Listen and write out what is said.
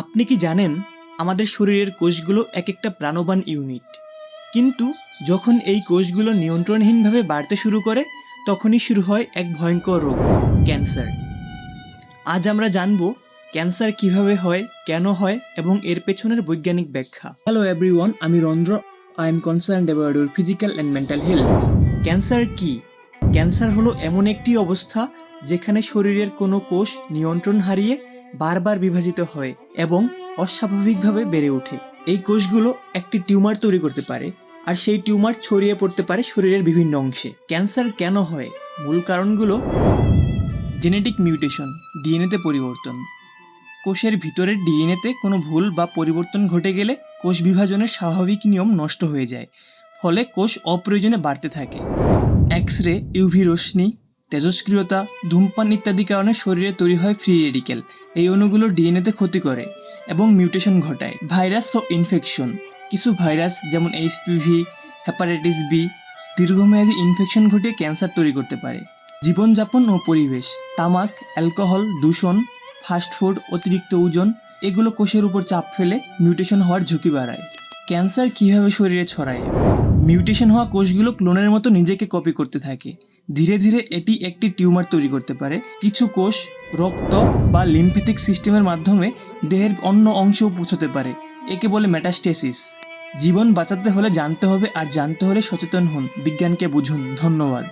আপনি কি জানেন আমাদের শরীরের কোষগুলো এক একটা প্রাণবান ইউনিট, কিন্তু যখন এই কোষগুলো নিয়ন্ত্রণহীনভাবে বাড়তে শুরু করে তখনই শুরু হয় এক ভয়ঙ্কর রোগ, ক্যান্সার। আজ আমরা জানব ক্যান্সার কিভাবে হয়, কেন হয় এবং এর পেছনের বৈজ্ঞানিক ব্যাখ্যা। হ্যালো এভরিওয়ান, আমি Rondro. I am concerned about your physical and mental health. Cancer কি? ক্যান্সার হলো এমন একটি অবস্থা যেখানে শরীরের কোনো কোষ নিয়ন্ত্রণ হারিয়ে বারবার বিভাজিত হয় এবং অস্বাভাবিকভাবে বেড়ে ওঠে। এই কোষগুলো একটি টিউমার তৈরি করতে পারে, আর সেই টিউমার ছড়িয়ে পড়তে পারে শরীরের বিভিন্ন অংশে। ক্যান্সার কেন হয়? মূল কারণগুলো: জেনেটিক মিউটেশন, ডিএনএতে পরিবর্তন। কোষের ভিতরের ডিএনএতে কোনো ভুল বা পরিবর্তন ঘটে গেলে কোষ বিভাজনের স্বাভাবিক নিয়ম নষ্ট হয়ে যায়, ফলে কোষ অপ্রয়োজনে বাড়তে থাকে। এক্স রে, ইউভি রশ্মি, তেজস্ক্রিয়তা, ধূমপান ইত্যাদি কারণে শরীরে তৈরি হয় ফ্রি রেডিক্যাল। এই অণুগুলো ডিএনএতে ক্ষতি করে এবং মিউটেশন ঘটায়। ভাইরাস ও ইনফেকশন। কিছু ভাইরাস যেমন এইচপিভি, হেপাটাইটিস বি দীর্ঘমেয়াদী ইনফেকশন ঘটিয়ে ক্যান্সার তৈরি করতে পারে। জীবনযাপন ও পরিবেশ। তামাক, অ্যালকোহল, দূষণ, ফাস্টফুড, অতিরিক্ত ওজন এগুলো কোষের উপর চাপ ফেলে মিউটেশন হওয়ার ঝুঁকি বাড়ায়। ক্যান্সার কীভাবে শরীরে ছড়ায়? মিউটেশন হওয়া কোষগুলো ক্লোনের মতো নিজেকে কপি করতে থাকে। ধীরে ধীরে এটি একটি টিউমার তৈরি করতে পারে। কিছু কোষ রক্ত বা লিম্ফ্যাটিক সিস্টেমের মাধ্যমে দেহের অন্য অংশেও পৌঁছতে পারে। একে বলে মেটাস্টেসিস। জীবন বাঁচাতে হলে জানতে হবে, আর জানতে হলে সচেতন হন। বিজ্ঞানকে বুঝুন। ধন্যবাদ।